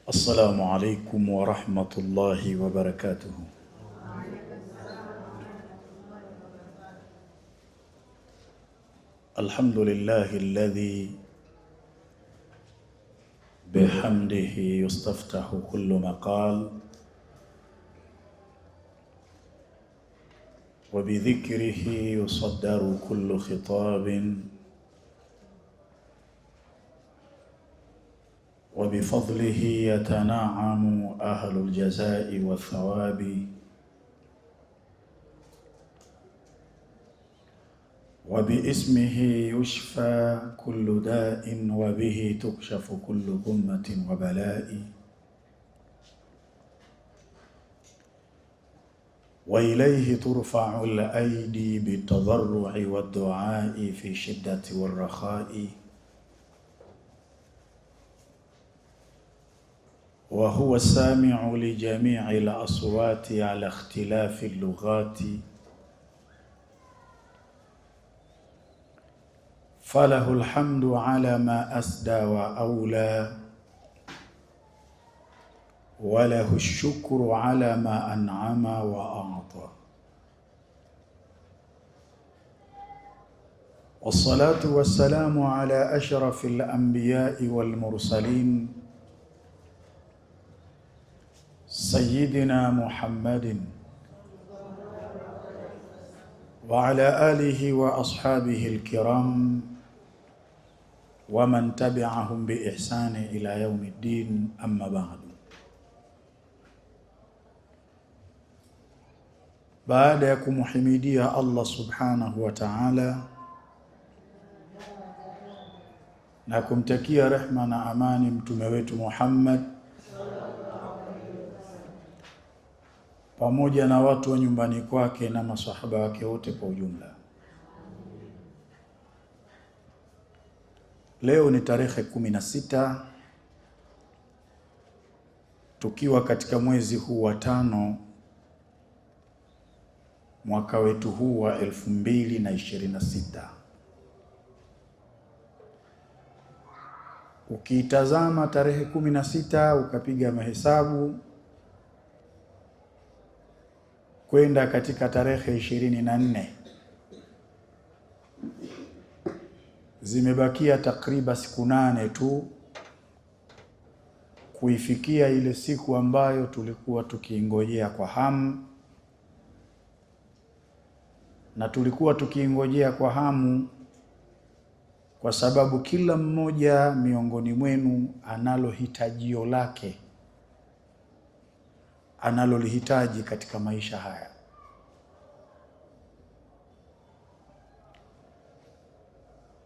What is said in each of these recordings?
السلام عليكم ورحمة الله وبركاته. الحمد لله الذي بحمده يستفتح كل مقال، وبذكره يصدر كل خطاب، وبفضله يتنعم أهل الجزاء والثواب، وباسمه يشفى كل داء، وبه تكشف كل غمة وبلاء، وإليه ترفع الأيدي بالتضرع والدعاء في الشدة والرخاء، وهو السامع لجميع الأصوات على اختلاف اللغات، فله الحمد على ما أسدى وأولى، وله الشكر على ما أنعم وأعطى، والصلاة والسلام على أشرف الأنبياء والمرسلين سيدنا محمد وعلى آله وأصحابه الكرام ومن تبعهم بإحسان إلى يوم الدين، أما بعد. Baada ya kumhimidia Allah subhanahu wa ta'ala na kumtakia rehma na amani mtume wetu Muhammad pamoja na watu wa nyumbani kwake na masahaba wake wote kwa ujumla, leo ni tarehe 16 tukiwa katika mwezi huu wa 5 mwaka wetu huu wa 2026. Ukiitazama tarehe 16 ukapiga mahesabu kwenda katika tarehe 24, zimebakia takriban siku 8 tu kuifikia ile siku ambayo tulikuwa tukiingojea kwa hamu, na tulikuwa tukiingojea kwa hamu kwa sababu kila mmoja miongoni mwenu analo hitajio lake analolihitaji katika maisha haya.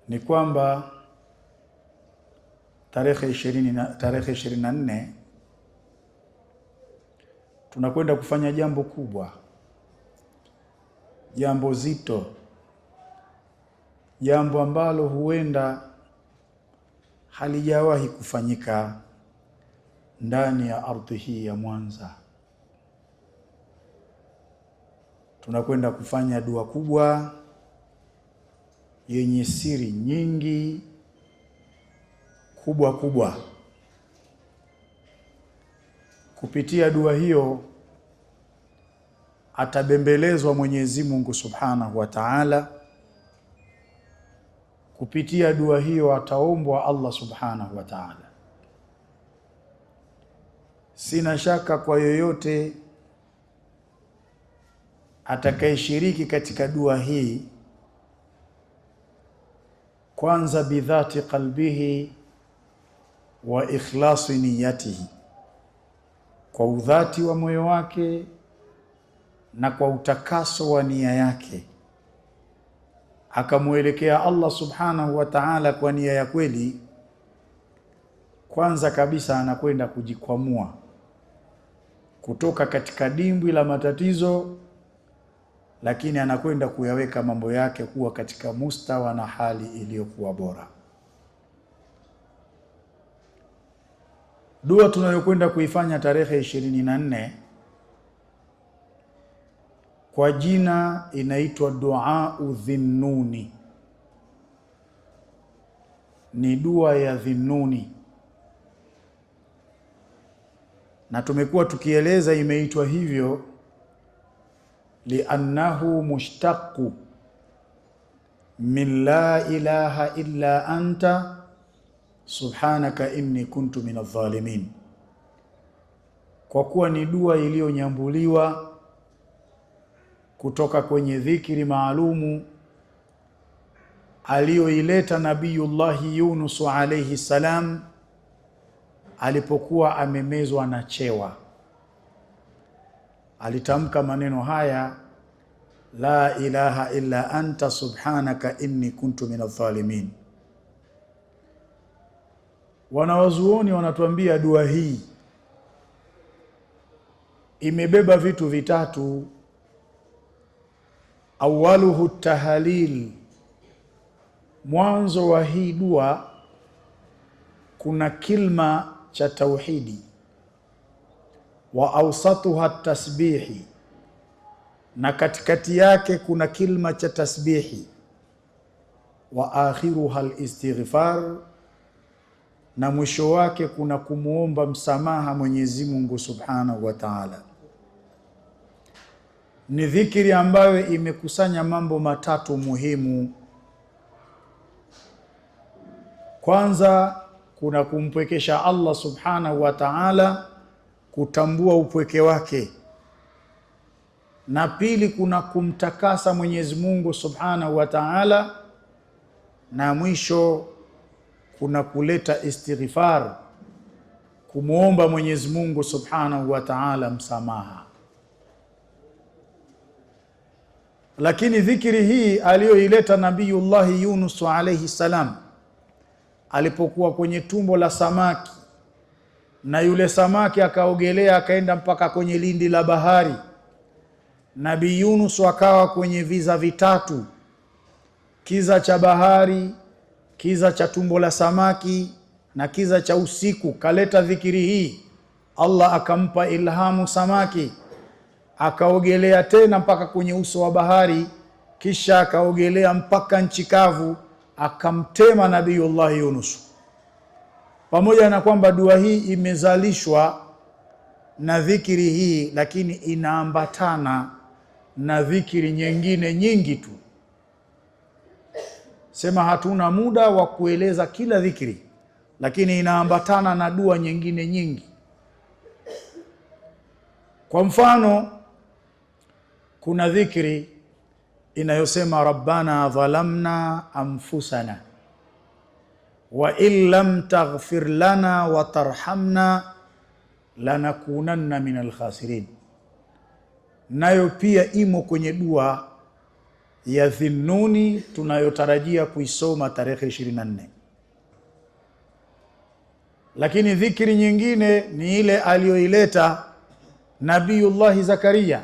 Ni kwamba tarehe 24 tunakwenda kufanya jambo kubwa, jambo zito, jambo ambalo huenda halijawahi kufanyika ndani ya ardhi hii ya Mwanza. Tunakwenda kufanya dua kubwa yenye siri nyingi kubwa. Kupitia dua hiyo atabembelezwa Mwenyezi Mungu Subhanahu wa Ta'ala. Kupitia dua hiyo ataombwa Allah Subhanahu wa Ta'ala. Sina shaka kwa yoyote atakayeshiriki katika dua hii, kwanza bidhati qalbihi wa ikhlasi niyatihi, kwa udhati wa moyo wake na kwa utakaso wa nia yake, akamuelekea Allah Subhanahu wa Ta'ala kwa nia ya kweli, kwanza kabisa anakwenda kujikwamua kutoka katika dimbwi la matatizo, lakini anakwenda kuyaweka mambo yake kuwa katika mustawa na hali iliyokuwa bora. Dua tunayokwenda kuifanya tarehe 24 kwa jina inaitwa Dua Dhinnuni. Ni dua ya Dhinnuni. na tumekuwa tukieleza imeitwa hivyo liannahu mushtaqu min la ilaha illa anta subhanaka inni kuntu minadh dhalimin, kwa kuwa ni dua iliyonyambuliwa kutoka kwenye dhikri maalumu aliyoileta Nabiyullahi Yunus alayhi salam alipokuwa amemezwa na chewa. Alitamka maneno haya, la ilaha illa anta subhanaka inni kuntu minadh dhalimin. Wanawazuoni wanatuambia dua hii imebeba vitu vitatu. Awaluhu tahalil, mwanzo wa hii dua kuna kilma cha tauhidi. Wa awsatuha tasbihi, na katikati yake kuna kilma cha tasbihi. Wa akhiruha alistighfar, na mwisho wake kuna kumuomba msamaha Mwenyezi Mungu Subhanahu wa Ta'ala. Ni dhikri ambayo imekusanya mambo matatu muhimu. Kwanza, kuna kumpwekesha Allah Subhanahu wa Ta'ala, kutambua upweke wake. Na pili, kuna kumtakasa Mwenyezi Mungu Subhanahu wa Ta'ala, na mwisho kuna kuleta istighfar, kumuomba Mwenyezi Mungu Subhanahu wa Ta'ala msamaha. Lakini dhikri hii aliyoileta Nabiyullahi Yunus alayhi salam alipokuwa kwenye tumbo la samaki, na yule samaki akaogelea akaenda mpaka kwenye lindi la bahari, Nabii Yunus akawa kwenye viza vitatu: kiza cha bahari, kiza cha tumbo la samaki na kiza cha usiku. Kaleta dhikiri hii, Allah akampa ilhamu samaki, akaogelea tena mpaka kwenye uso wa bahari, kisha akaogelea mpaka nchi kavu, akamtema Nabiyullah Yunus. Pamoja na kwamba dua hii imezalishwa na dhikiri hii, lakini inaambatana na dhikiri nyingine nyingi tu. Sema hatuna muda wa kueleza kila dhikri, lakini inaambatana na dua nyingine nyingi. Kwa mfano, kuna dhikri inayosema rabbana dhalamna anfusana wa in lam taghfir lana wa tarhamna lanakunanna minal khasirin. Nayo pia imo kwenye dua ya Dhinnuni tunayotarajia kuisoma tarehe 24. Lakini dhikri nyingine ni ile aliyoileta Nabiyullahi Zakaria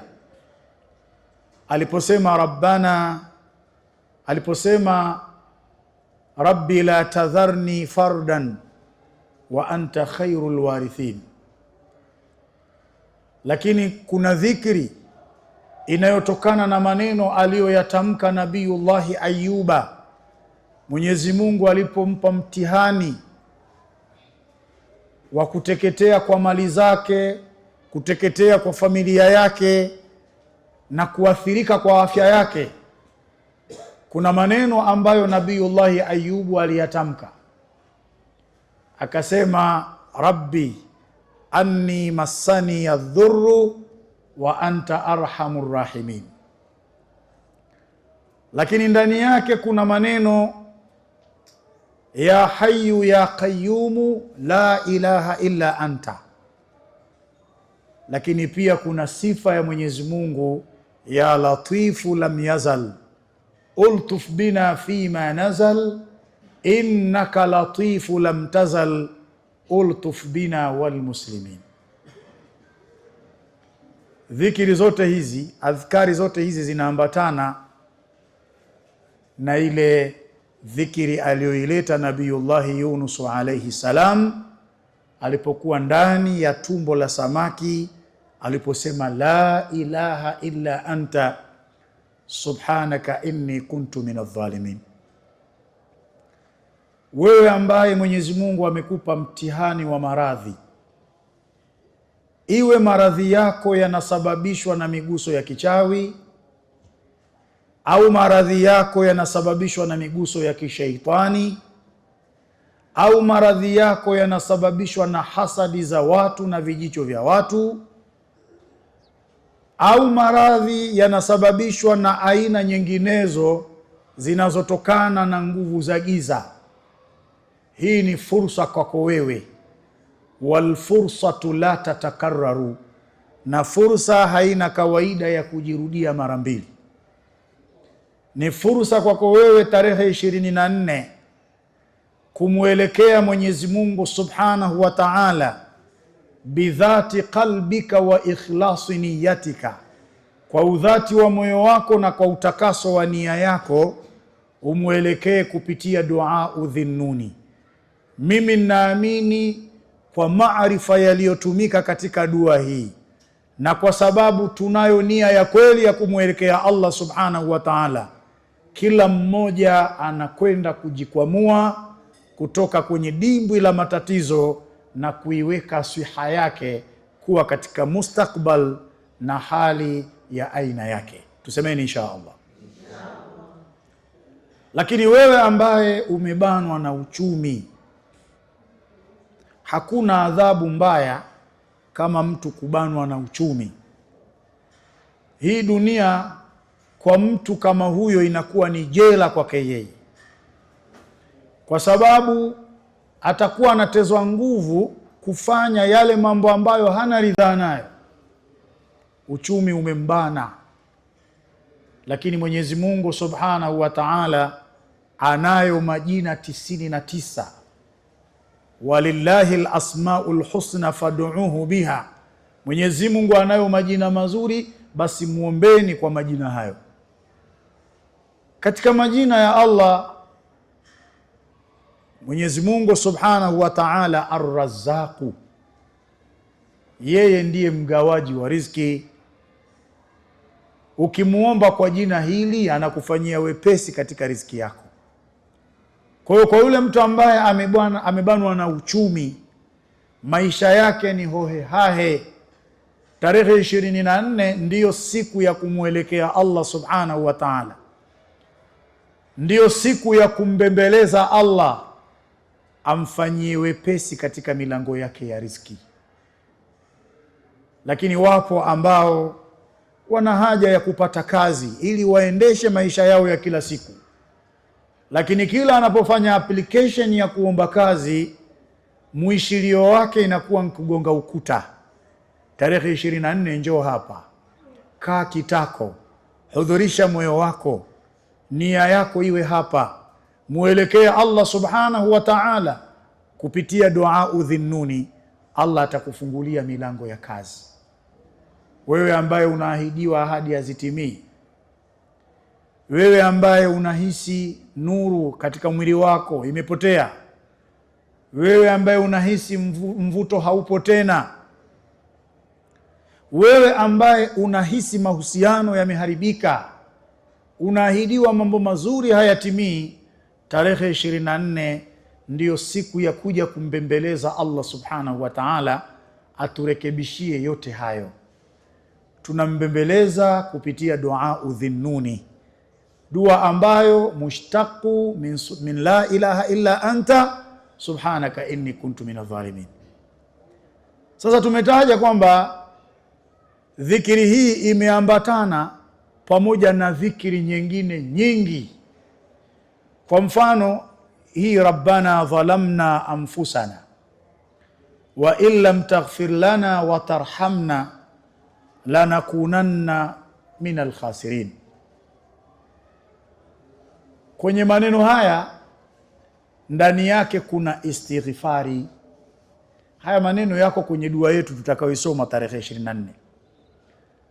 aliposema rabbi la tadharni fardan wa anta khairul warithin. Lakini kuna dhikri inayotokana na maneno aliyoyatamka Nabiyullahi Ayuba, Mwenyezi Mungu alipompa mtihani wa kuteketea kwa mali zake, kuteketea kwa familia yake na kuathirika kwa afya yake. Kuna maneno ambayo Nabiyullahi Ayubu aliyatamka, akasema rabbi anni massani adh-dhurru wa anta arhamur rahimin. Lakini ndani yake kuna maneno ya hayyu ya qayyumu la ilaha illa anta. Lakini pia kuna sifa ya Mwenyezi Mungu ya latifu lam yazal ultuf bina fima nazal innaka latifu lam tazal ultuf bina wal muslimin. Dhikiri zote hizi, adhkari zote hizi zinaambatana na ile dhikiri aliyoileta Nabiyullahi Yunus alayhi salam alipokuwa ndani ya tumbo la samaki, aliposema la ilaha illa anta subhanaka inni kuntu minadh dhalimin. Wewe ambaye Mwenyezi Mungu amekupa mtihani wa maradhi, iwe maradhi yako yanasababishwa na miguso ya kichawi au maradhi yako yanasababishwa na miguso ya kishaitani au maradhi yako yanasababishwa na hasadi za watu na vijicho vya watu au maradhi yanasababishwa na aina nyinginezo zinazotokana na nguvu za giza, hii ni fursa kwako wewe. Walfursatu la tatakarraru, na fursa haina kawaida ya kujirudia mara mbili. Ni fursa kwako wewe tarehe 24 kumwelekea Mwenyezi Mungu Subhanahu wa Ta'ala bidhati qalbika wa ikhlasi niyatika, kwa udhati wa moyo wako na kwa utakaso wa nia yako, umwelekee kupitia dua udhinnuni. Mimi ninaamini kwa maarifa yaliyotumika katika dua hii, na kwa sababu tunayo nia ya kweli ya kumwelekea Allah Subhanahu wa Ta'ala, kila mmoja anakwenda kujikwamua kutoka kwenye dimbwi la matatizo na kuiweka siha yake kuwa katika mustakbal na hali ya aina yake. Tusemeni insha Allah. Lakini wewe ambaye umebanwa na uchumi, hakuna adhabu mbaya kama mtu kubanwa na uchumi. Hii dunia kwa mtu kama huyo inakuwa ni jela kwake yeye, kwa sababu atakuwa anatezwa nguvu kufanya yale mambo ambayo hana ridhaa nayo. Uchumi umembana, lakini Mwenyezi Mungu Subhanahu wa Ta'ala anayo majina 99. Walillahi alasmaul husna fad'uuhu biha, Mwenyezi Mungu anayo majina mazuri, basi muombeni kwa majina hayo. Katika majina ya Allah Mwenyezi Mungu Subhanahu wa Ta'ala Ar-Razzaqu, yeye ndiye mgawaji wa riziki. Ukimuomba kwa jina hili anakufanyia wepesi katika riziki yako. Kwa hiyo kwa yule mtu ambaye amebanwa na uchumi, maisha yake ni hohe hahe, tarehe 24 ndiyo siku ya kumwelekea Allah Subhanahu wa Ta'ala, ndiyo siku ya kumbembeleza Allah amfanyie wepesi katika milango yake ya riziki. Lakini wapo ambao wana haja ya kupata kazi ili waendeshe maisha yao ya kila siku, lakini kila anapofanya application ya kuomba kazi, muishilio wake inakuwa kugonga ukuta. Tarehe 24 njoo hapa, kaa kitako, hudhurisha moyo wako, nia yako iwe hapa, muelekee Allah Subhanahu wa Ta'ala kupitia dua udhinnuni. Allah atakufungulia milango ya kazi. Wewe ambaye unaahidiwa ahadi hazitimii, wewe ambaye unahisi nuru katika mwili wako imepotea, wewe ambaye unahisi mvuto haupo tena, wewe ambaye unahisi mahusiano yameharibika, unaahidiwa mambo mazuri hayatimii, tarehe 24 ndiyo siku ya kuja kumbembeleza Allah Subhanahu wa Ta'ala aturekebishie yote hayo. Tunambembeleza kupitia dua udhinnuni, dua ambayo mushtaqu min la ilaha illa anta subhanaka inni kuntu minadh dhalimin. Sasa tumetaja kwamba dhikiri hii imeambatana pamoja na dhikiri nyingine nyingi. Kwa mfano hii rabbana dhalamna anfusana wa in lam taghfir lana wa tarhamna lanakunanna minal khasirin. Kwenye maneno haya ndani yake kuna istighfari. Haya maneno yako kwenye dua yetu tutakayoisoma tarehe 24.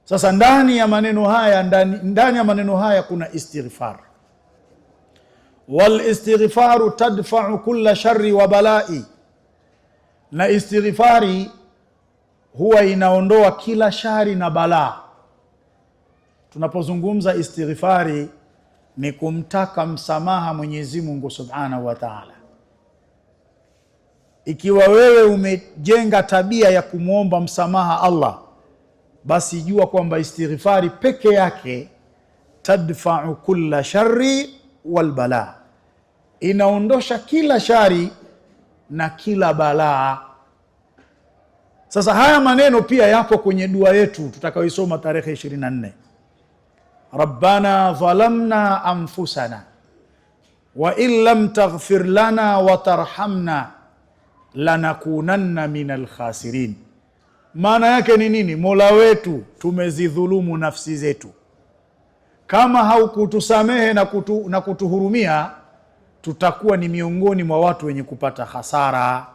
Sasa ndani ya maneno haya kuna istighfar. Wal istighfaru tadfa'u kulla sharri wa balai, na istighfari huwa inaondoa kila shari na balaa. Tunapozungumza istighfari ni kumtaka msamaha Mwenyezi Mungu Subhanahu wa Ta'ala. Ikiwa wewe umejenga tabia ya kumwomba msamaha Allah, basi jua kwamba istighfari peke yake tadfa'u kulla sharri wal bala, inaondosha kila shari na kila balaa. Sasa haya maneno pia yapo kwenye dua yetu tutakayoisoma tarehe 24. Rabbana dhalamna anfusana wa in lam taghfir lana wa tarhamna lanakunanna minal khasirin. Maana yake ni nini? Mola wetu, tumezidhulumu nafsi zetu, kama haukutusamehe na kutuhurumia, tutakuwa ni miongoni mwa watu wenye kupata hasara.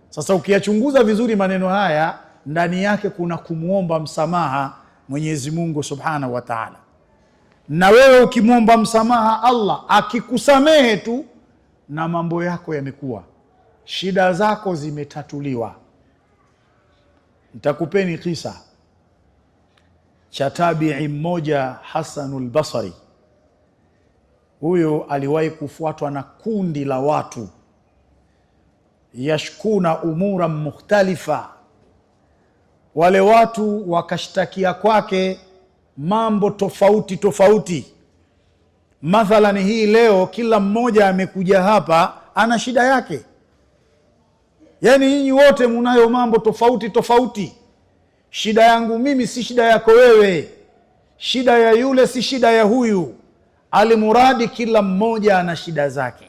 Sasa ukiyachunguza vizuri maneno haya, ndani yake kuna kumwomba msamaha Mwenyezi Mungu Subhanahu wa Ta'ala. Na wewe ukimwomba msamaha Allah, akikusamehe tu na mambo yako yamekuwa, shida zako zimetatuliwa. Nitakupeni kisa cha tabi'i mmoja, Hasanul Basri. Huyo aliwahi kufuatwa na kundi la watu, yashkuna umura mukhtalifa. Wale watu wakashtakia kwake mambo tofauti tofauti. Mathalan, hii leo kila mmoja amekuja hapa ana shida yake. Yani nyinyi wote munayo mambo tofauti tofauti. Shida yangu mimi si shida yako wewe, shida ya yule si shida ya huyu, alimuradi kila mmoja ana shida zake.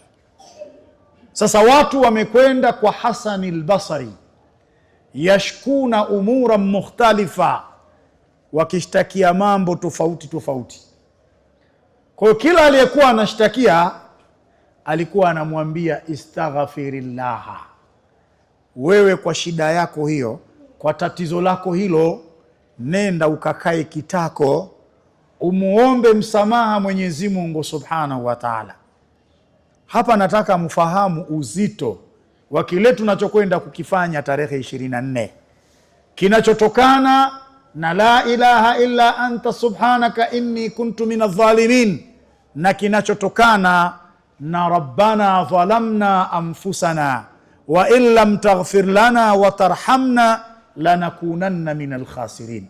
Sasa watu wamekwenda kwa Hasan al-Basri, yashkuna umura mukhtalifa, wakishtakia mambo tofauti tofauti. Kwa hiyo kila aliyekuwa anashtakia alikuwa anamwambia istaghfirillah, wewe kwa shida yako hiyo, kwa tatizo lako hilo, nenda ukakae kitako, umuombe msamaha Mwenyezi Mungu Subhanahu wa Ta'ala. Hapa nataka mfahamu uzito wa kile tunachokwenda kukifanya tarehe 24, kinachotokana na la ilaha illa anta subhanaka inni kuntu minadh dhalimin, na kinachotokana na rabbana dhalamna anfusana wa in lam taghfir lana wa tarhamna lanakunanna minal khasirin.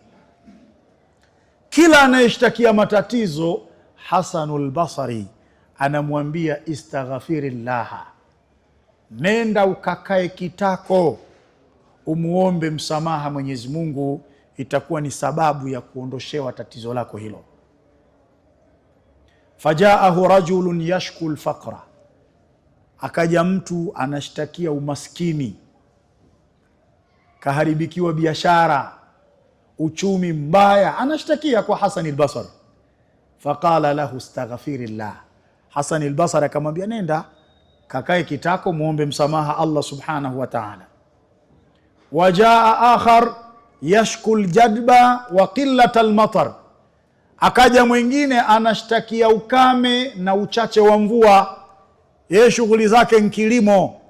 Kila anayeshtakia matatizo, Hasanul Basri anamwambia istaghfirillah, nenda ukakae kitako, umuombe msamaha Mwenyezi Mungu, itakuwa ni sababu ya kuondoshewa tatizo lako hilo. Fajaahu rajulun yashku al-faqra, akaja mtu anashtakia umaskini, kaharibikiwa biashara, uchumi mbaya, anashtakia kwa Hasan al-Basri. Faqala lahu astaghfirillah, Hasan al-Basri akamwambia nenda kakae kitako, muombe msamaha Allah Subhanahu wa Ta'ala. Wajaa akhar yashku al-jadba wa qillat al-matar, akaja mwingine anashtakia ukame na uchache wa mvua. Yeye shughuli zake ni kilimo,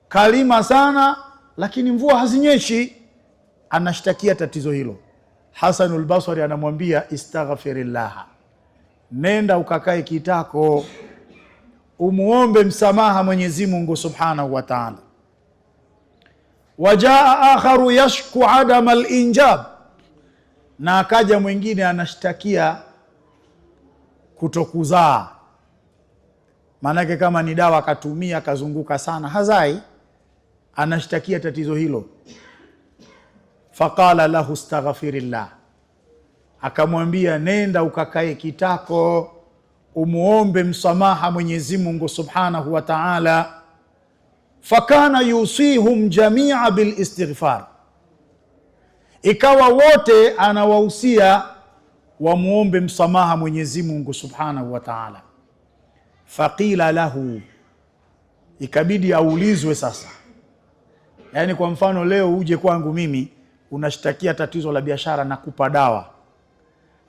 kalima sana lakini mvua hazinyeshi, anashtakia tatizo hilo. Hasanul Basri anamwambia istaghfirillah, nenda ukakae kitako, umuombe msamaha Mwenyezi Mungu Subhanahu wa Ta'ala. Wajaa akharu yashku adama al-injab, na akaja mwingine anashtakia kutokuzaa. Maanake kama ni dawa akatumia akazunguka sana hazai, anashtakia tatizo hilo. Faqala lahu astaghfirillah, akamwambia nenda ukakae kitako, umuombe msamaha Mwenyezi Mungu Subhanahu wa Ta'ala. Fakana yusihum jamia bil istighfar, ikawa wote anawahusia wamuombe msamaha Mwenyezi Mungu Subhanahu wa Ta'ala. Faqila lahu, ikabidi aulizwe sasa. Yani kwa mfano leo uje kwangu mimi unashtakia tatizo la biashara na kupa dawa,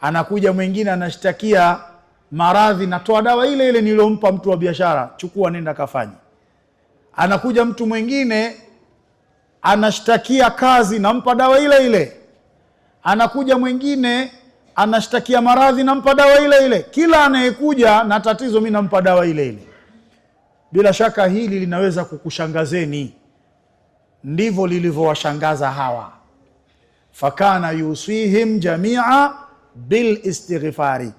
anakuja mwingine anashtakia maradhi, natoa dawa ile ile nilompa mtu wa biashara, chukua nenda kafanye. Anakuja mtu mwingine anashtakia kazi, nampa dawa ile ile. Anakuja mwingine anashtakia maradhi, nampa dawa ile ile. Kila anayekuja na tatizo mimi nampa dawa ile ile. Bila shaka hili linaweza kukushangazeni, ndivyo lilivyowashangaza hawa. Fakana yusihim jamia bil istighfari,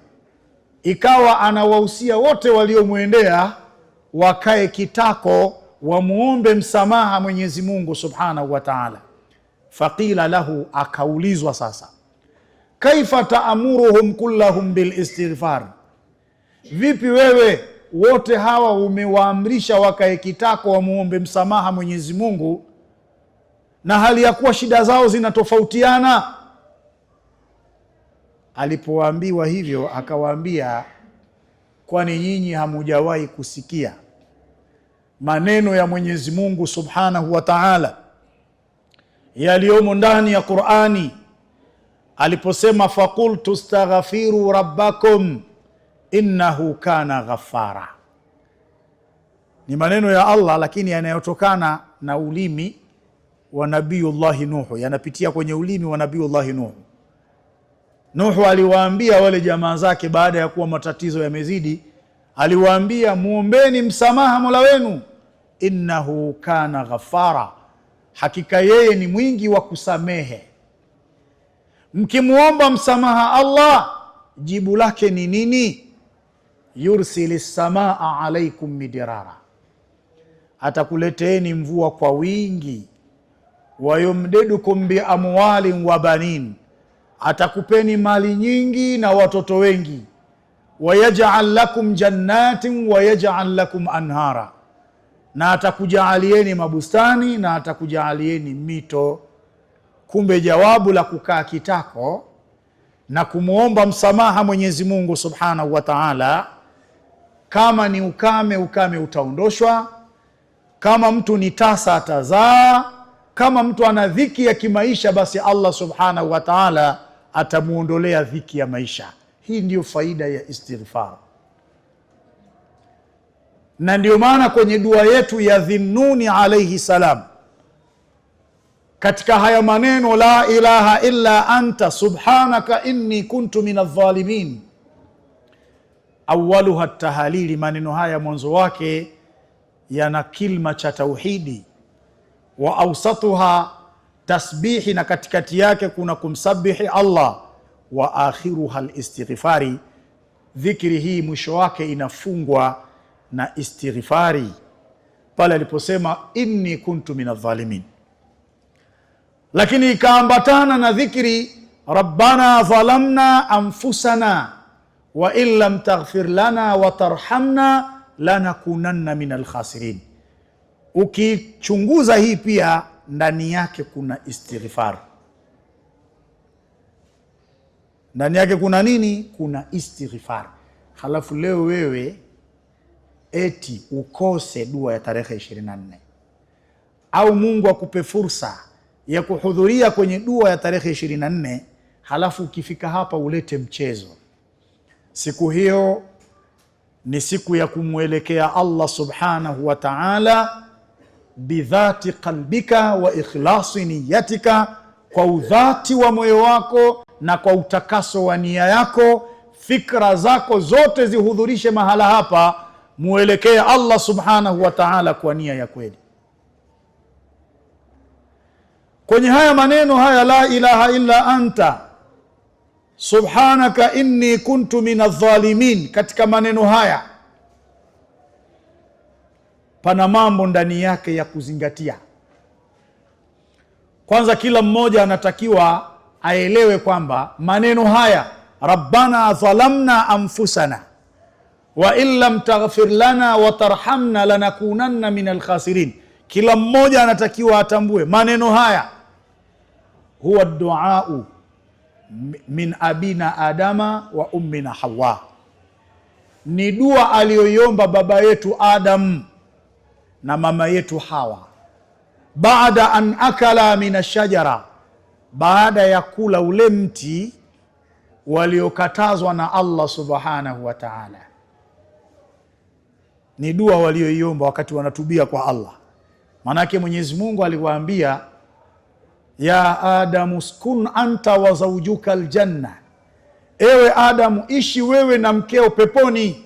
ikawa anawahusia wote waliomwendea wakae kitako wamuombe msamaha Mwenyezi Mungu Subhanahu wa Ta'ala. Faqila lahu, akaulizwa sasa, kaifa taamuruhum kullahum bil istighfar, vipi wewe wote hawa umewaamrisha wakae kitako wamuombe msamaha Mwenyezi Mungu na hali ya kuwa shida zao zinatofautiana? Alipoambiwa hivyo akawaambia, kwani nyinyi hamujawahi kusikia maneno ya Mwenyezi Mungu Subhanahu wa Ta'ala yaliyomo ndani ya Qur'ani aliposema, faqultu astaghfiru rabbakum innahu kana ghaffara? Ni maneno ya Allah, lakini yanayotokana na ulimi wa Nabiyullahi Nuhu, yanapitia kwenye ulimi wa Nabiyullahi Nuhu. Nuhu aliwaambia wale jamaa zake baada ya kuwa matatizo yamezidi, aliwaambia muombeni msamaha Mola wenu, innahu kana ghaffara, hakika yeye ni mwingi wa kusamehe. Mkimuomba msamaha Allah, jibu lake ni nini? Yursilis samaa alaikum midirara, atakuleteeni mvua kwa wingi. Wayumdidukum bi amwalin wa banin, atakupeni mali nyingi na watoto wengi. Wayaj'al lakum jannatin wayaj'al lakum anhara, na atakujaalieni mabustani na atakujaalieni mito. Kumbe jawabu la kukaa kitako na kumuomba msamaha Mwenyezi Mungu Subhanahu wa Ta'ala, kama ni ukame, ukame utaondoshwa. Kama mtu ni tasa atazaa. Kama mtu ana dhiki ya kimaisha, basi Allah Subhanahu wa Ta'ala atamuondolea dhiki ya maisha. Hii ndiyo faida ya istighfar, na ndio maana kwenye dua yetu ya Dhinnuni alayhi salam, katika haya maneno la ilaha illa anta subhanaka inni kuntu minadh dhalimin, awaluha tahalili, maneno haya mwanzo wake yana kilma cha tauhidi, wa awsatuha tasbihi, na katikati yake kuna kumsabihi Allah, wa akhiruha alistighfari, dhikri hii mwisho wake inafungwa na istighfari pale aliposema inni kuntu minadh dhalimin. Lakini ikaambatana na dhikri rabbana dhalamna anfusana wa in lam taghfir lana wa tarhamna lanakunanna minal khasirin. Ukichunguza hii pia ndani yake kuna istighfar. Ndani yake kuna nini? Kuna istighfar. Halafu leo wewe eti ukose dua ya tarehe 24 au Mungu akupe fursa ya kuhudhuria kwenye dua ya tarehe 24, halafu ukifika hapa ulete mchezo. Siku hiyo ni siku ya kumwelekea Allah Subhanahu wa Ta'ala bidhati qalbika wa ikhlasi niyatika, kwa udhati wa moyo wako na kwa utakaso wa nia yako. Fikra zako zote zihudhurishe mahala hapa, muelekee Allah Subhanahu wa Ta'ala kwa nia ya kweli. Kwenye haya maneno haya la ilaha illa anta subhanaka inni kuntu minadh dhalimin, katika maneno haya pana mambo ndani yake ya kuzingatia. Kwanza, kila mmoja anatakiwa aelewe kwamba maneno haya rabbana dhalamna anfusana wa in lam taghfir lana wa tarhamna lanakunanna minal khasirin, kila mmoja anatakiwa atambue maneno haya huwa duau min abina Adama wa ummina Hawa, ni dua aliyoiomba baba yetu Adam na mama yetu Hawa, baada an akala min ashajara, baada ya kula ule mti waliokatazwa na Allah Subhanahu wa Ta'ala. Ni dua walioiomba wakati wanatubia kwa Allah. Manake Mwenyezi Mungu aliwaambia, ya Adamu uskun anta wa zawjuka aljanna, ewe Adamu ishi wewe na mkeo peponi.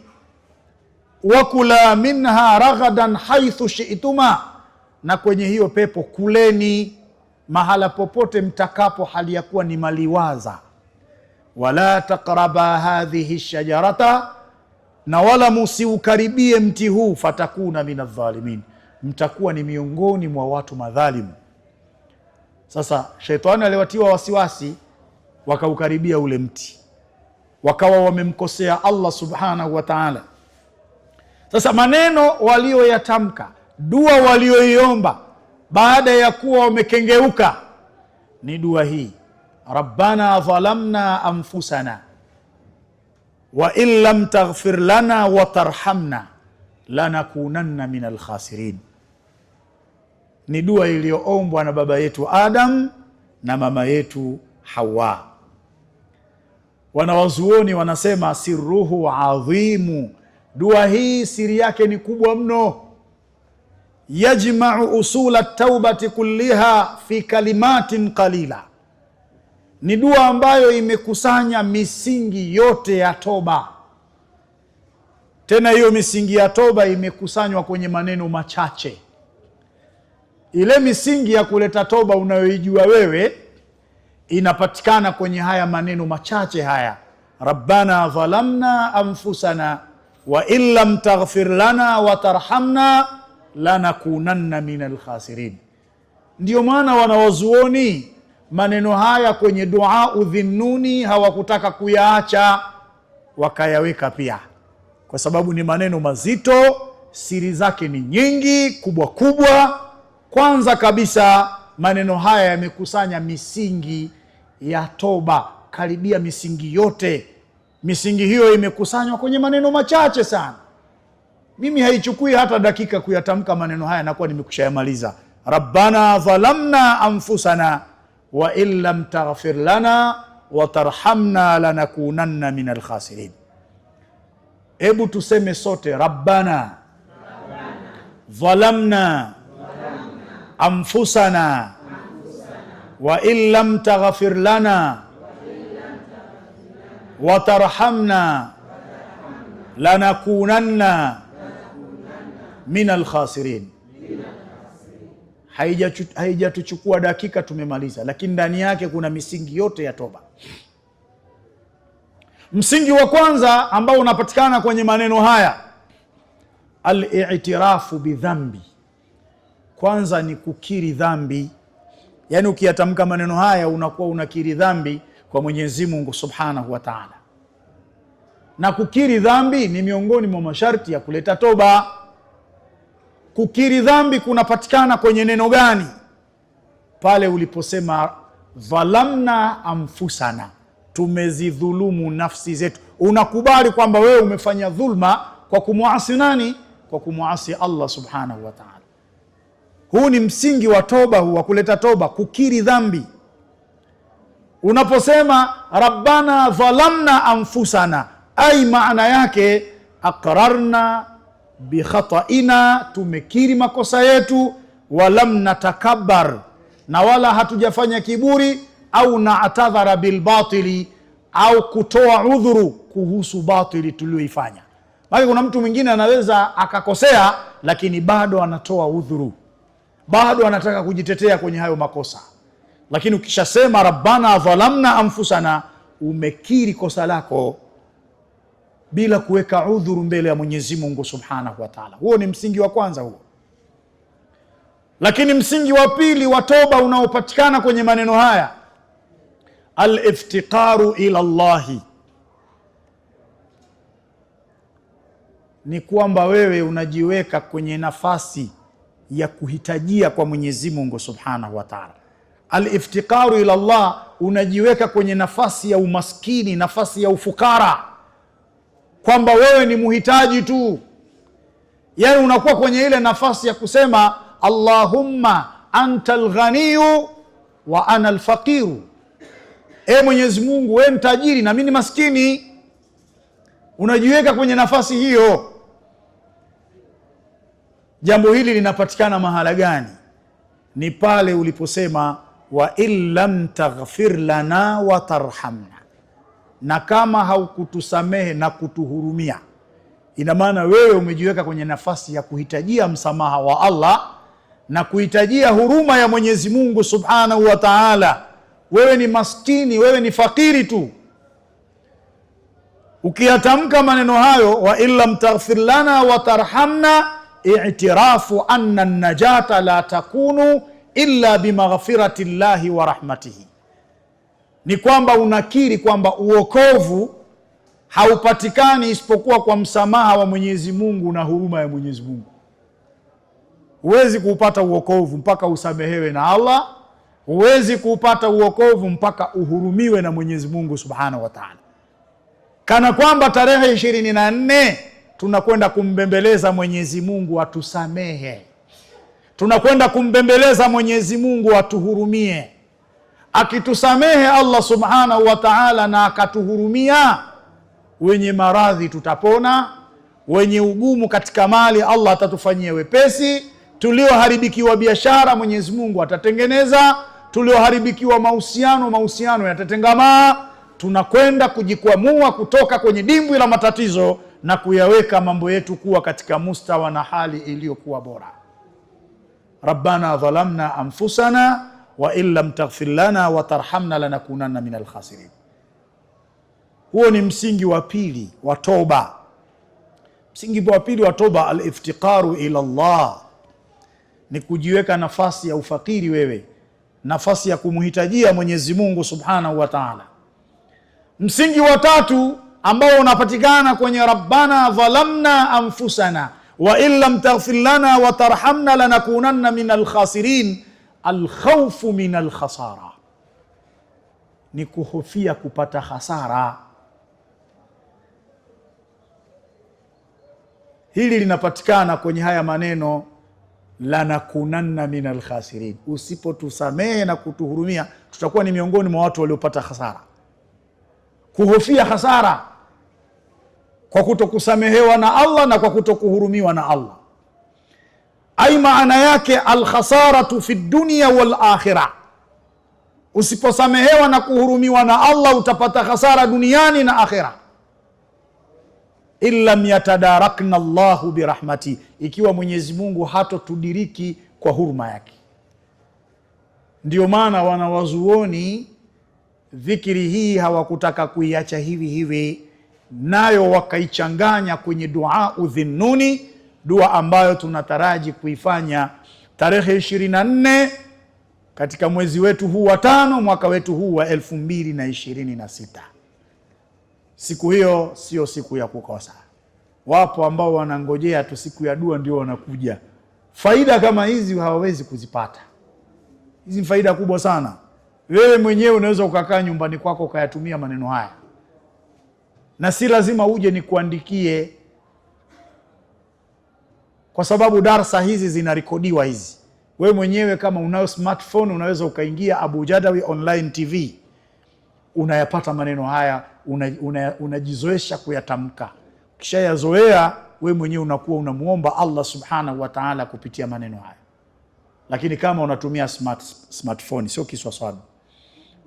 wakula minha raghadan haithu shi'tuma, na kwenye hiyo pepo kuleni mahala popote mtakapo, hali ya kuwa ni maliwaza. Wala taqraba hadhihi shajarata, na wala musiukaribie mti huu, fatakuna min adh-dhalimin, mtakuwa ni miongoni mwa watu madhalimu. Sasa shaitani aliwatiwa wasiwasi, wakaukaribia ule mti, wakawa wamemkosea Allah subhanahu wa ta'ala. Sasa maneno walioyatamka, dua walioiomba baada ya kuwa wamekengeuka ni dua hii: rabbana dhalamna anfusana wa in lam taghfir lana wa tarhamna lanakunanna min alkhasirin. Ni dua iliyoombwa na baba yetu Adam na mama yetu Hawa. Wanawazuoni wanasema sirruhu adhimu, dua hii siri yake ni kubwa mno. Yajma'u usula taubati kulliha fi kalimatin qalila, ni dua ambayo imekusanya misingi yote ya toba. Tena hiyo misingi ya toba imekusanywa kwenye maneno machache. Ile misingi ya kuleta toba unayoijua wewe inapatikana kwenye haya maneno machache haya: rabbana dhalamna anfusana wa in lam taghfir lana wa tarhamna lanakunanna min alkhasirin. Ndio maana wanawazuoni maneno haya kwenye dua udhinnuni hawakutaka kuyaacha, wakayaweka pia, kwa sababu ni maneno mazito, siri zake ni nyingi kubwa kubwa. Kwanza kabisa maneno haya yamekusanya misingi ya toba, karibia misingi yote. Misingi hiyo imekusanywa kwenye maneno machache sana. Mimi haichukui hata dakika kuyatamka maneno haya, nakuwa nimekushayamaliza. Rabbana dhalamna anfusana wa in lam taghfir lana wa tarhamna lanakunanna min alkhasirin. Hebu tuseme sote: rabbana dhalamna anfusana wa in lam taghfir lana wa tarhamna lanakunanna min alkhasirin. Haijatuchukua dakika, tumemaliza, lakini ndani yake kuna misingi yote ya toba. Msingi wa kwanza ambao unapatikana kwenye maneno haya, al-i'tirafu bidhambi. Kwanza ni kukiri dhambi, yani ukiyatamka maneno haya unakuwa unakiri dhambi kwa Mwenyezi Mungu Subhanahu wa Ta'ala. Na kukiri dhambi ni miongoni mwa masharti ya kuleta toba. Kukiri dhambi kunapatikana kwenye neno gani? Pale uliposema dhalamna anfusana, tumezidhulumu nafsi zetu. Unakubali kwamba wewe umefanya dhulma kwa kumuasi nani? Kwa kumuasi Allah Subhanahu wa Ta'ala. Huu ni msingi wa toba, huu wa kuleta toba, kukiri dhambi. Unaposema rabbana dhalamna anfusana, ai maana yake aqrarna bi khataina, tumekiri makosa yetu, walam natakabbar, na wala hatujafanya kiburi, au naatadhara bil batili, au kutoa udhuru kuhusu batili tulioifanya. Bali kuna mtu mwingine anaweza akakosea lakini bado anatoa udhuru, bado anataka kujitetea kwenye hayo makosa. Lakini ukishasema rabbana dhalamna anfusana, umekiri kosa lako bila kuweka udhuru mbele ya Mwenyezi Mungu Subhanahu wa Ta'ala. Huo ni msingi wa kwanza huo. Lakini msingi wa pili wa toba unaopatikana kwenye maneno haya, al-iftiqaru ila Allahi, ni kwamba wewe unajiweka kwenye nafasi ya kuhitajia kwa Mwenyezi Mungu Subhanahu wa Ta'ala. Al-iftiqaru ila Allah, unajiweka kwenye nafasi ya umaskini, nafasi ya ufukara, kwamba wewe ni muhitaji tu. Yani unakuwa kwenye ile nafasi ya kusema Allahumma anta al-ghaniyu wa ana al-faqiru, e Mwenyezi Mungu wewe ni tajiri na mimi ni maskini. Unajiweka kwenye nafasi hiyo. Jambo hili linapatikana mahala gani? Ni pale uliposema wa in lam taghfir lana wa tarhamna, na kama haukutusamehe na kutuhurumia. ina maana wewe umejiweka kwenye nafasi ya kuhitajia msamaha wa Allah na kuhitajia huruma ya Mwenyezi Mungu Subhanahu wa Ta'ala. Wewe ni maskini, wewe ni fakiri tu. Ukiyatamka maneno hayo, wa illam taghfir lana wa tarhamna, i'tirafu anna an-najata la takunu illa bimaghfirati llahi wa rahmatihi, ni kwamba unakiri kwamba uokovu haupatikani isipokuwa kwa msamaha wa Mwenyezi Mungu na huruma ya Mwenyezi Mungu. Huwezi kuupata uokovu mpaka usamehewe na Allah. Huwezi kuupata uokovu mpaka uhurumiwe na Mwenyezi Mungu Subhanahu wa Ta'ala. Kana kwamba tarehe 24 tunakwenda kumbembeleza Mwenyezi Mungu atusamehe, tunakwenda kumbembeleza Mwenyezi Mungu atuhurumie. Akitusamehe Allah Subhanahu wa Ta'ala na akatuhurumia, wenye maradhi tutapona, wenye ugumu katika mali Allah atatufanyia wepesi, tulioharibikiwa biashara Mwenyezi Mungu atatengeneza, tulioharibikiwa mahusiano yatatengamaa. Tunakwenda kujikwamua kutoka kwenye dimbwi la matatizo na kuyaweka mambo yetu kuwa katika mustawa na hali iliyokuwa bora. Rabbana dhalamna anfusana wa illam taghfir lana wa tarhamna lanakunanna minal khasirin. Huo ni msingi wa pili wa toba. Msingi wa pili wa toba, al-iftiqaru ila Allah, ni kujiweka nafasi ya ufakiri wewe, nafasi ya kumhitajia Mwenyezi Mungu Subhanahu wa Ta'ala. Msingi wa tatu ambao unapatikana kwenye Rabbana dhalamna anfusana wa illam taghfir lana wa tarhamna lanakunanna minal khasirin, alkhawfu minal khasara, ni kuhofia kupata hasara. Hili linapatikana kwenye haya maneno, lanakunanna minal khasirin. Usipotusamehe na kutuhurumia, tutakuwa ni miongoni mwa watu waliopata hasara. Kuhofia hasara kwa kutokusamehewa na Allah na kwa kutokuhurumiwa na Allah. Ai maana yake alkhasaratu fi dunya wal akhirah. Usiposamehewa na kuhurumiwa na Allah utapata hasara duniani na akhira. Illam yatadarakna Allahu birahmati, ikiwa Mwenyezi Mungu hatotudiriki kwa huruma yake. Ndio maana wanawazuoni dhikri hii hawakutaka kuiacha hivi hivi, nayo wakaichanganya kwenye dua udhinnuni, dua ambayo tunataraji kuifanya tarehe 24 katika mwezi wetu huu wa 5 mwaka wetu huu wa 2026. Siku hiyo sio siku ya kukosa. Wapo ambao wanangojea tu siku ya dua ndio wanakuja. Faida kama hizi hawawezi kuzipata. Hizi ni faida kubwa sana. Wewe mwenyewe unaweza ukakaa nyumbani kwako ukayatumia maneno haya, na si lazima uje nikuandikie, kwa sababu darasa hizi zinarekodiwa hizi. Wewe mwenyewe kama unayo smartphone unaweza ukaingia Abu Jadawi Online TV, unayapata maneno haya, unajizoesha kuyatamka. Kisha yazoea, wewe mwenyewe unakuwa unamuomba Allah Subhanahu wa Ta'ala kupitia maneno haya. Lakini kama unatumia smartphone, sio kiswaswadu.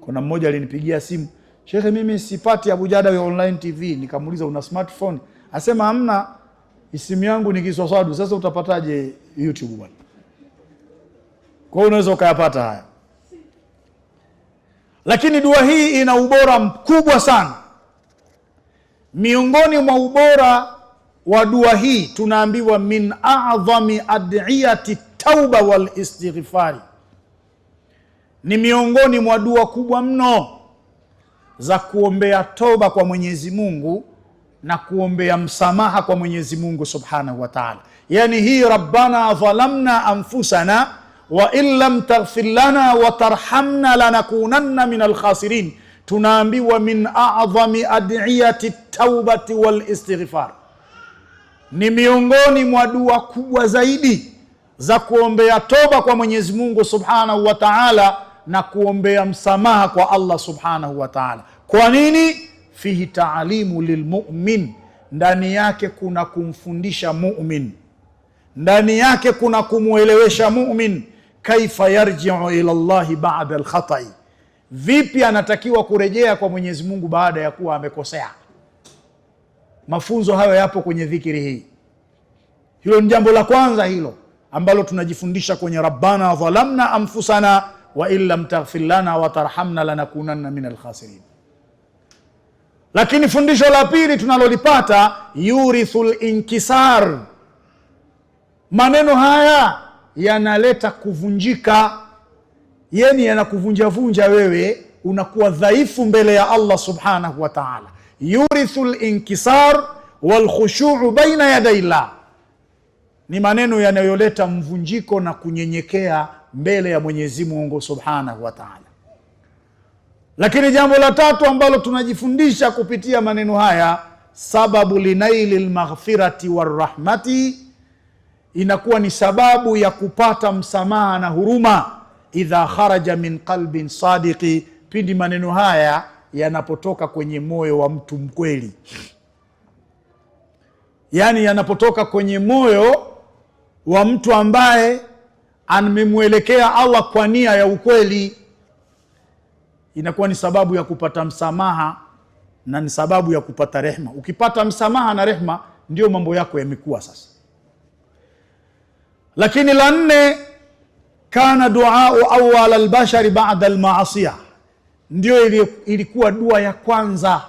Kuna mmoja alinipigia simu, "Shekhe, mimi sipati Abu Jadawi Online TV." Nikamuuliza, "Una smartphone?" Asema, "Hamna, simu yangu ni kiswaswadu." Sasa utapataje YouTube bwana? Kwa hiyo unaweza ukayapata haya. Lakini dua hii ina ubora mkubwa sana. Miongoni mwa ubora wa dua hii tunaambiwa, min a'dhami ad'iyati tauba wal istighfari, ni miongoni mwa dua kubwa mno za kuombea toba kwa Mwenyezi Mungu na kuombea msamaha kwa Mwenyezi Mungu Subhanahu wa Ta'ala. Yani hii Rabbana dhalamna anfusana wa illam taghfir lana wa tarhamna lanakunanna minal khasirin, tunaambiwa min a'dhami ad'iyati taubati wal istighfar, ni miongoni mwa dua kubwa zaidi za kuombea toba kwa Mwenyezi Mungu Subhanahu wa Ta'ala na kuombea msamaha kwa Allah Subhanahu wa Ta'ala. Kwa nini? Fihi ta'alimu lilmu'min, ndani yake kuna kumfundisha mu'min, ndani yake kuna kumuelewesha mu'min kaifa yarji'u ila Allah ba'da al-khata'i, vipi anatakiwa kurejea kwa Mwenyezi Mungu baada ya kuwa amekosea. Mafunzo hayo yapo kwenye dhikri hii. Hilo ni jambo la kwanza hilo ambalo tunajifundisha kwenye rabbana dhalamna anfusana wa illam taghfir lana wa tarhamna lanakunanna minal khasirin. Lakini fundisho la pili tunalolipata, yurithul inkisar. Maneno haya yanaleta kuvunjika, yani yanakuvunjavunja wewe, unakuwa dhaifu mbele ya Allah subhanahu wa ta'ala. Yurithul inkisar wal khushu'u baina yaday Allah, ni maneno yanayoleta mvunjiko na kunyenyekea mbele ya Mwenyezi Mungu subhanahu wa ta'ala. Lakini jambo la tatu ambalo tunajifundisha kupitia maneno haya, sababu linaili almaghfirati warahmati, inakuwa ni sababu ya kupata msamaha na huruma, idha kharaja min qalbin sadiqi, pindi maneno haya yanapotoka kwenye moyo wa mtu mkweli, yani yanapotoka kwenye moyo wa mtu ambaye amemwelekea Allah kwa nia ya ukweli, inakuwa ni sababu ya kupata msamaha na ni sababu ya kupata rehma. Ukipata msamaha na rehma, ndio mambo yako yamekuwa sasa. Lakini la nne, kana duau awwal albashari ba'da almaasiyah, ndio ilikuwa dua ya kwanza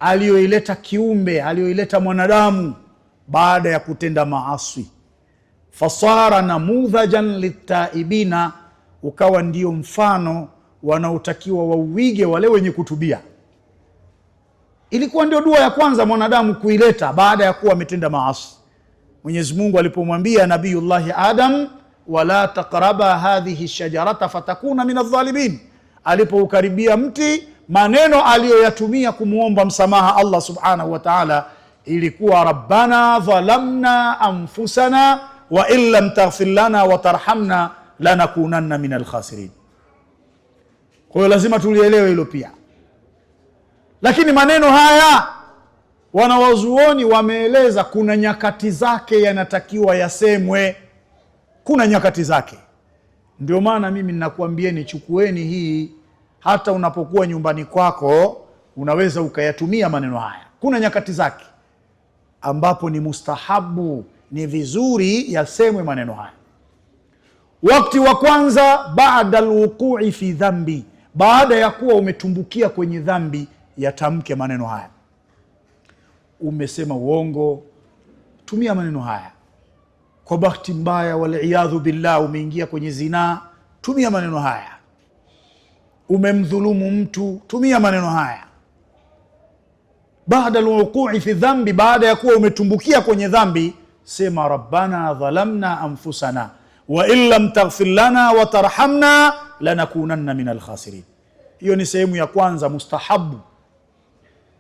aliyoileta kiumbe, aliyoileta mwanadamu baada ya kutenda maasi. Fasara namudhajan litaibina, ukawa ndio mfano wanaotakiwa wauige wale wenye kutubia. Ilikuwa ndio dua ya kwanza mwanadamu kuileta baada ya kuwa ametenda maasi. Mwenyezi Mungu alipomwambia Nabiyullahi Adam, wala taqraba hadhihi shajarata fatakuna min adh-dhalimin, alipoukaribia mti, maneno aliyoyatumia kumuomba msamaha Allah subhanahu wa ta'ala ilikuwa rabbana dhalamna anfusana wa illam taghfir lana wa tarhamna lanakunanna minal khasirin. Kwa hiyo lazima tulielewe hilo pia. Lakini maneno haya wanawazuoni wameeleza kuna nyakati zake yanatakiwa yasemwe, kuna nyakati zake. Ndio maana mimi ninakuambieni, chukueni hii, hata unapokuwa nyumbani kwako unaweza ukayatumia maneno haya. Kuna nyakati zake ambapo ni mustahabu, ni vizuri yasemwe maneno haya. Wakati wa kwanza, baada alwuqu'i fi dhambi, baada ya kuwa umetumbukia kwenye dhambi, yatamke maneno haya. Umesema uongo, tumia maneno haya. Kwa bahati mbaya, waliyadhu billah, umeingia kwenye zinaa, tumia maneno haya. Umemdhulumu mtu, tumia maneno haya. Baada alwuqu'i fi dhambi, baada ya kuwa umetumbukia kwenye dhambi, sema rabbana dhalamna anfusana wa illam taghfir lana wa tarhamna lanakunanna minal khasirin. Hiyo ni sehemu ya kwanza, mustahabu.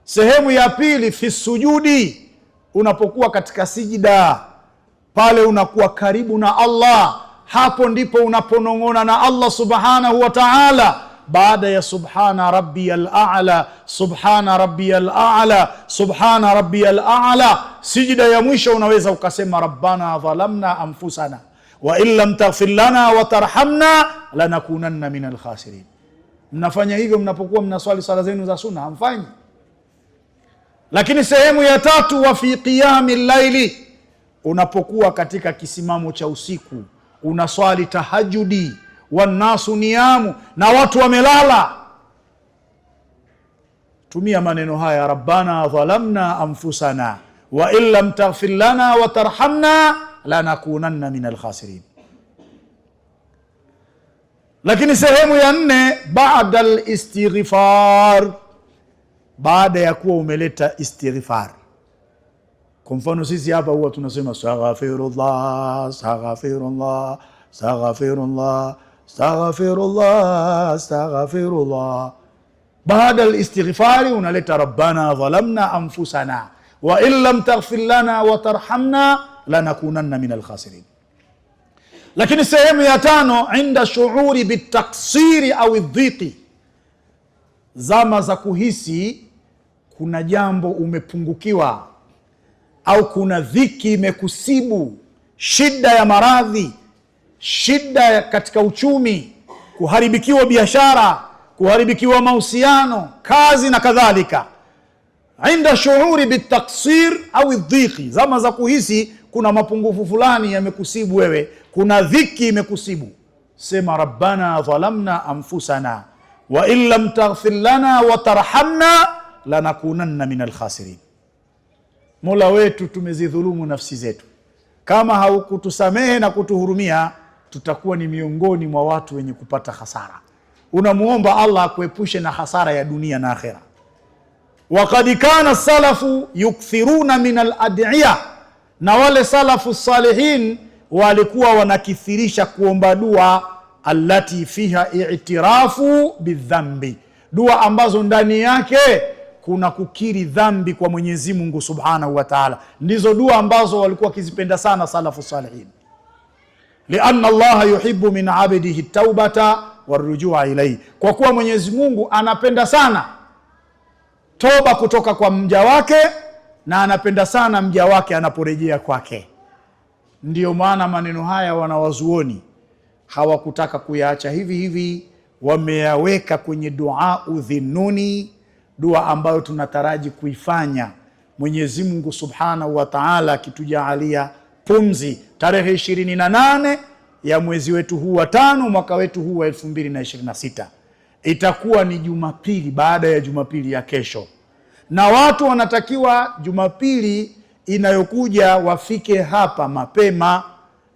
Sehemu ya pili, fi sujudi, unapokuwa katika sijida, pale unakuwa karibu na Allah, hapo ndipo unaponong'ona na Allah subhanahu wa ta'ala. Baada ya subhana rabbiyal a'la, subhana rabbiyal a'la, subhana rabbiyal a'la, sijida ya mwisho unaweza ukasema rabbana dhalamna anfusana wa illam taghfir lana wa tarhamna lanakunanna minal khasirin. Mnafanya hivyo mnapokuwa mnaswali sala zenu za sunna? Hamfanyi. Lakini sehemu ya tatu, wa fi qiyamil laili, unapokuwa katika kisimamo cha usiku, unaswali tahajudi, wannasu niyamu, na watu wamelala, tumia maneno haya, rabbana dhalamna anfusana wa illam taghfir lana wa tarhamna lanakunanna minal khasirin. Lakini sehemu ya nne, baada al-istighfar, baada ya kuwa umeleta istighfar. Kwa mfano sisi hapa huwa tunasema astaghfirullah, astaghfirullah, astaghfirullah, astaghfirullah, astaghfirullah. Baada al-istighfari unaleta rabbana dhalamna anfusana wa illam taghfir lana wa tarhamna lanakunanna minal khasirin. Lakini sehemu ya tano, inda shuuri bitaksiri au dhiki, zama za kuhisi kuna jambo umepungukiwa au kuna dhiki imekusibu, shida ya maradhi, shida katika uchumi, kuharibikiwa biashara, kuharibikiwa mahusiano, kazi na kadhalika. inda shuuri bitaksir au dhiki, zama za kuhisi kuna mapungufu fulani yamekusibu wewe, kuna dhiki imekusibu, sema rabbana dhalamna anfusana wa in lam taghfir lana wa tarhamna lanakunanna minal khasirin. Mola wetu, tumezidhulumu nafsi zetu, kama haukutusamehe na kutuhurumia tutakuwa ni miongoni mwa watu wenye kupata hasara. Unamuomba Allah akuepushe na hasara ya dunia na akhera. Waqad kana salafu yukthiruna min al-ad'iya, na wale salafu salihin walikuwa wanakithirisha kuomba dua allati fiha i'tirafu bidhambi, dua ambazo ndani yake kuna kukiri dhambi kwa Mwenyezi Mungu Subhanahu wa Ta'ala. Ndizo dua ambazo walikuwa wakizipenda sana salafu salihin, lianna Allah yuhibbu min abdihi taubata warujua ilayhi, kwa kuwa Mwenyezi Mungu anapenda sana toba kutoka kwa mja wake na anapenda sana mja wake anaporejea kwake. Ndiyo maana maneno haya wanawazuoni hawakutaka kuyaacha hivi hivi, wameyaweka kwenye dua udhinuni, dua ambayo tunataraji kuifanya Mwenyezi Mungu Subhanahu wa Ta'ala akitujaalia pumzi tarehe 28 ya mwezi wetu huu wa 5 mwaka wetu huu wa 2026. Itakuwa ni Jumapili baada ya Jumapili ya kesho, na watu wanatakiwa Jumapili inayokuja wafike hapa mapema.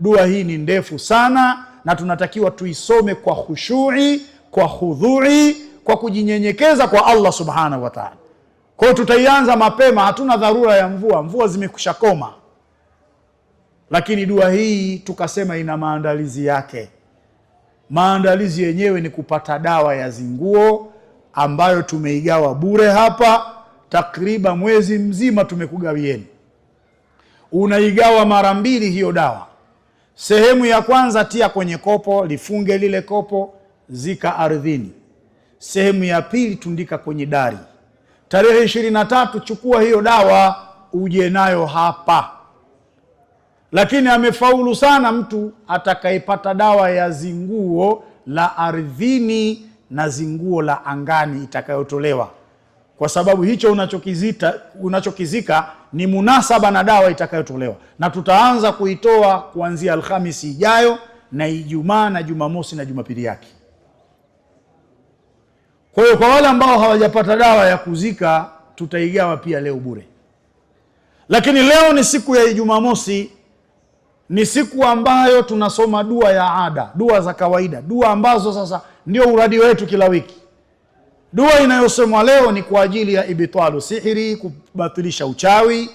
Dua hii ni ndefu sana na tunatakiwa tuisome kwa khushui, kwa khudhui, kwa kujinyenyekeza kwa Allah Subhanahu wa Ta'ala. Kwa hiyo tutaianza mapema, hatuna dharura ya mvua zimekushakoma. Lakini dua hii tukasema ina maandalizi yake. Maandalizi yenyewe ni kupata dawa ya zinguo ambayo tumeigawa bure hapa, takriban mwezi mzima tumekugawieni. Unaigawa mara 2 hiyo dawa. Sehemu ya kwanza tia kwenye kopo, lifunge lile kopo, zika ardhini. Sehemu ya pili tundika kwenye dari. Tarehe 23 chukua hiyo dawa uje nayo hapa. Lakini amefaulu sana mtu atakayepata dawa ya zinguo la ardhini na zinguo la angani itakayotolewa, kwa sababu hicho unachokizika ni munasaba na dawa itakayotolewa, na tutaanza kuitoa kuanzia Alhamisi ijayo na Ijumaa na Jumamosi na Jumapili yake. Kwa hiyo kwa wale ambao hawajapata dawa ya kuzika tutaigawa pia leo bure. Lakini leo ni siku ya Jumamosi, ni siku ambayo tunasoma dua ya ada, dua za kawaida, dua ambazo sasa ndio uradi wetu kila wiki. Dua inayosomwa leo ni kwa ajili ya ibtalu sihiri, kubatilisha uchawi,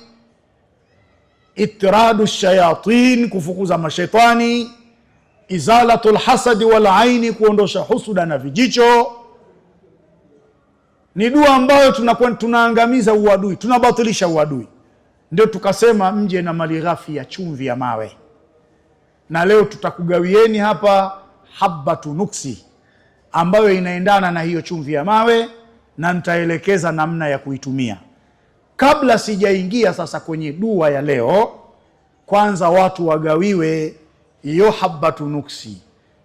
itiradu shayatin, kufukuza mashaitani, izalatul hasadi wal aini, kuondosha husuda na vijicho. Ni dua ambayo tunaangamiza uadui, tunabatilisha uadui. Ndio tukasema mje na malighafi ya chumvi ya mawe. Na leo tutakugawieni hapa habbatu nuksi ambayo inaendana na hiyo chumvi ya mawe, na nitaelekeza namna ya kuitumia. Kabla sijaingia sasa kwenye dua ya leo, kwanza watu wagawiwe hiyo habbatu nuksi,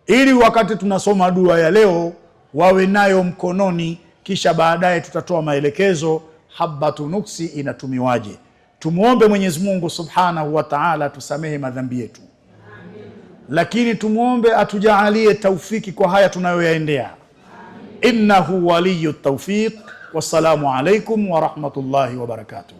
ili wakati tunasoma dua ya leo wawe nayo mkononi, kisha baadaye tutatoa maelekezo habbatu nuksi inatumiwaje. Tumuombe Mwenyezi Mungu Subhanahu wa Ta'ala tusamehe madhambi yetu. Lakini tumuombe atujaalie taufiki kwa haya tunayoyaendea. Innahu waliyut tawfiq. Wassalamu alaikum wa rahmatullahi wa barakatuh.